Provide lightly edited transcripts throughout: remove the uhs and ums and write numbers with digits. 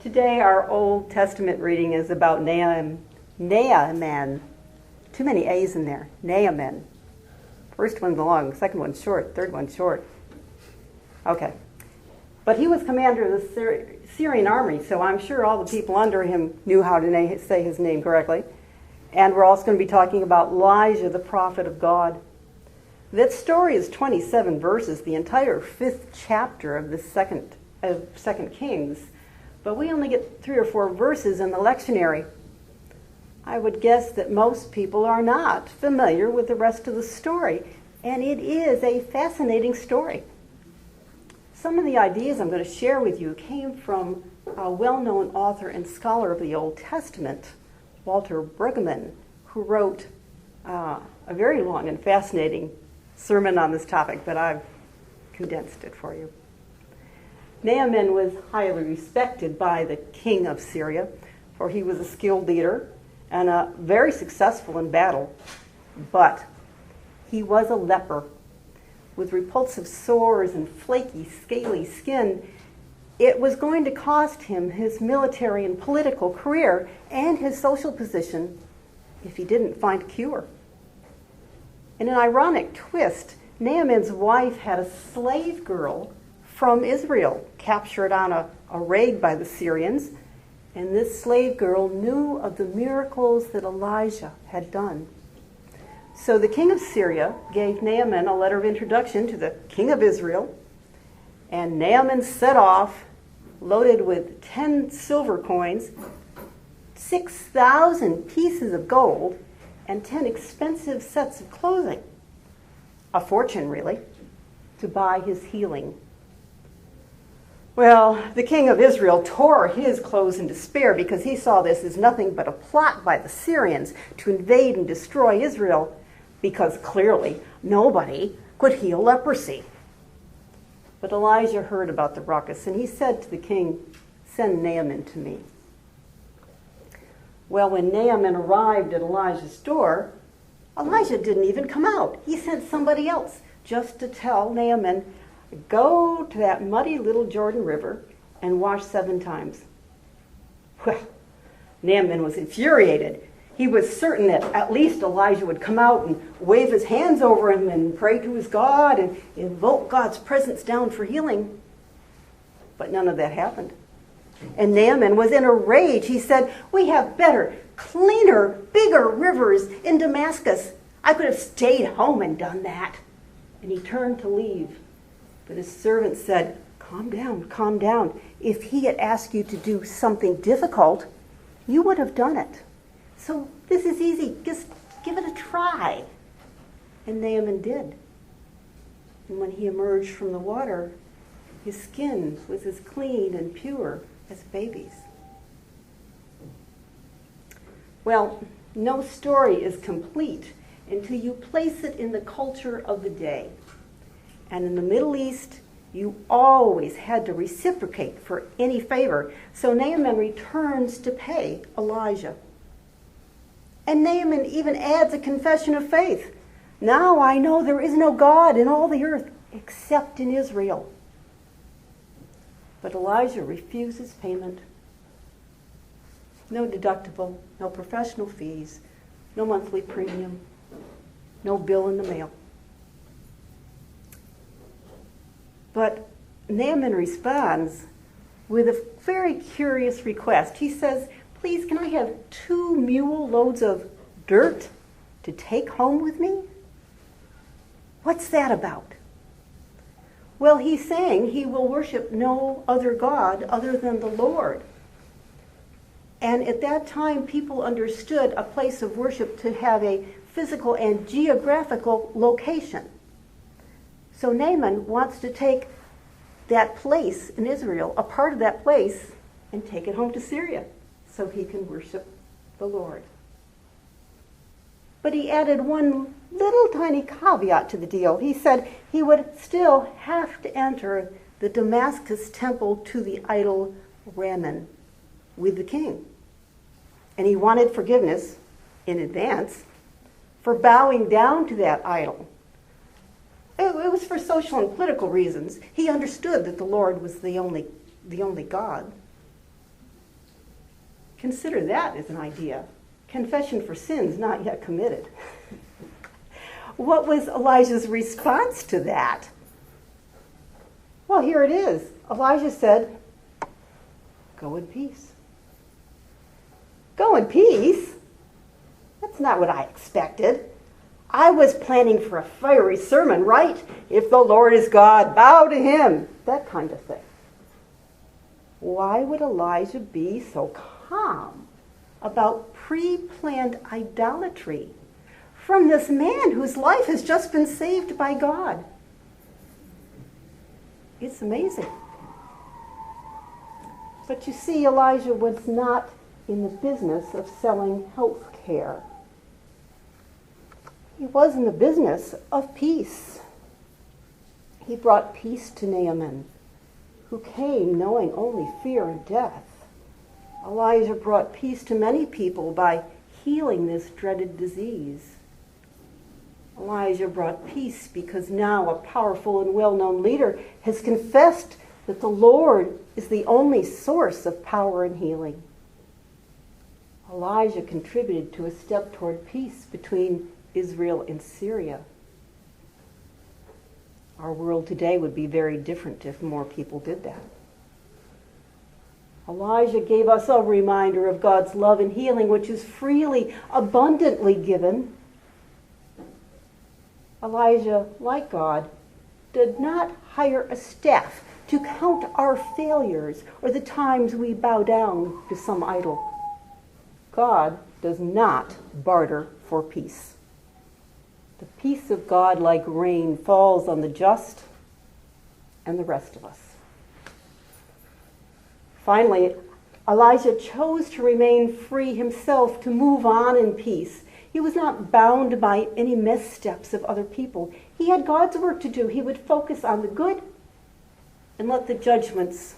Today our Old Testament reading is about Naaman. Too many A's in there. Naaman. First one's long, second one's short, third one's short. Okay. But he was commander of the Syrian army, so I'm sure all the people under him knew how to say his name correctly. And we're also going to be talking about Elijah, the prophet of God. That story is 27 verses, the entire 5th chapter of the second Kings. But we only get 3 or 4 verses in the lectionary. I would guess that most people are not familiar with the rest of the story, and it is a fascinating story. Some of the ideas I'm going to share with you came from a well-known author and scholar of the Old Testament, Walter Brueggemann, who wrote a very long and fascinating sermon on this topic, but I've condensed it for you. Naaman was highly respected by the king of Syria, for he was a skilled leader and very successful in battle. But he was a leper with repulsive sores and flaky, scaly skin. It was going to cost him his military and political career and his social position if he didn't find a cure. In an ironic twist, Naaman's wife had a slave girl from Israel captured on a raid by the Syrians, and this slave girl knew of the miracles that Elijah had done. So the king of Syria gave Naaman a letter of introduction to the king of Israel, and Naaman set off loaded with 10 silver coins, 6,000 pieces of gold, and 10 expensive sets of clothing. A fortune, really, to buy his healing. Well, the king of Israel tore his clothes in despair because he saw this as nothing but a plot by the Syrians to invade and destroy Israel, because clearly nobody could heal leprosy. But Elijah heard about the ruckus, and he said to the king, "Send Naaman to me." Well, when Naaman arrived at Elijah's door, Elijah didn't even come out. He sent somebody else just to tell Naaman, "Go to that muddy little Jordan River and wash 7 times. Well, Naaman was infuriated. He was certain that at least Elijah would come out and wave his hands over him and pray to his God and invoke God's presence down for healing. But none of that happened. And Naaman was in a rage. He said, "We have better, cleaner, bigger rivers in Damascus. I could have stayed home and done that." And he turned to leave. But his servant said, calm down. If he had asked you to do something difficult, you would have done it. So this is easy. Just give it a try." And Naaman did. And when he emerged from the water, his skin was as clean and pure as a baby's. Well, no story is complete until you place it in the culture of the day. And in the Middle East, you always had to reciprocate for any favor. So Naaman returns to pay Elijah. And Naaman even adds a confession of faith. "Now I know there is no God in all the earth except in Israel." But Elijah refuses payment. No deductible, no professional fees, no monthly premium, no bill in the mail. But Naaman responds with a very curious request. He says, "Please, can I have 2 mule loads of dirt to take home with me?" What's that about? Well, he's saying he will worship no other God other than the Lord. And at that time, people understood a place of worship to have a physical and geographical location. So Naaman wants to take that place in Israel, a part of that place, and take it home to Syria so he can worship the Lord. But he added one little tiny caveat to the deal. He said he would still have to enter the Damascus temple to the idol Rimmon with the king. And he wanted forgiveness in advance for bowing down to that idol. It was for social and political reasons. He understood that the Lord was the only God. Consider that as an idea. Confession for sins not yet committed. What was Elijah's response to that? Well, here it is. Elijah said, "Go in peace." Go in peace? That's not what I expected. I was planning for a fiery sermon, right? If the Lord is God, bow to him. That kind of thing. Why would Elijah be so calm about pre-planned idolatry from this man whose life has just been saved by God? It's amazing. But you see, Elijah was not in the business of selling health care. He was in the business of peace. He brought peace to Naaman, who came knowing only fear and death. Elijah brought peace to many people by healing this dreaded disease. Elijah brought peace because now a powerful and well-known leader has confessed that the Lord is the only source of power and healing. Elijah contributed to a step toward peace between Israel and Syria. Our world today would be very different if more people did that. Elijah gave us a reminder of God's love and healing, which is freely, abundantly given. Elijah, like God, did not hire a staff to count our failures or the times we bow down to some idol. God does not barter for peace. The peace of God, like rain, falls on the just and the rest of us. Finally, Elijah chose to remain free himself, to move on in peace. He was not bound by any missteps of other people. He had God's work to do. He would focus on the good and let the judgments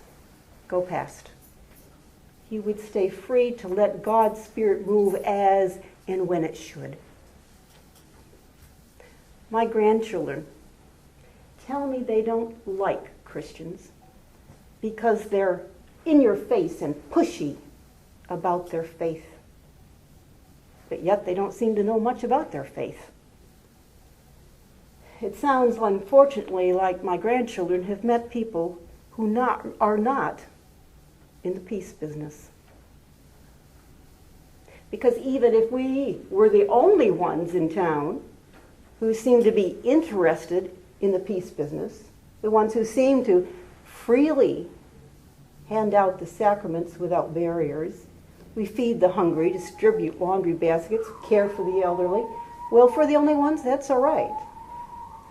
go past. He would stay free to let God's Spirit move as and when it should. My grandchildren tell me they don't like Christians because they're in your face and pushy about their faith. But yet they don't seem to know much about their faith. It sounds, unfortunately, like my grandchildren have met people who are not in the peace business. Because even if we were the only ones in town who seem to be interested in the peace business, the ones who seem to freely hand out the sacraments without barriers, we feed the hungry, distribute laundry baskets, care for the elderly. Well, for the only ones, that's all right.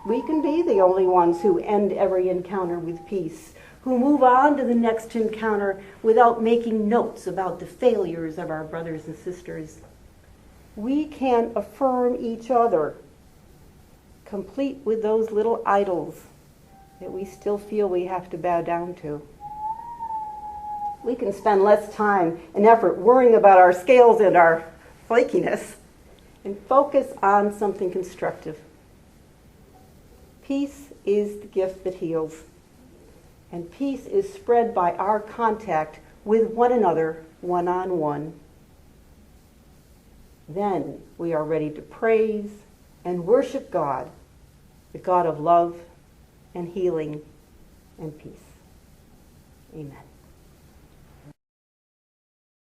We can be the only ones who end every encounter with peace, who move on to the next encounter without making notes about the failures of our brothers and sisters. We can affirm each other, complete with those little idols that we still feel we have to bow down to. We can spend less time and effort worrying about our scales and our flakiness and focus on something constructive. Peace is the gift that heals. And peace is spread by our contact with one another, one-on-one. Then we are ready to praise and worship God, the God of love and healing and peace. Amen.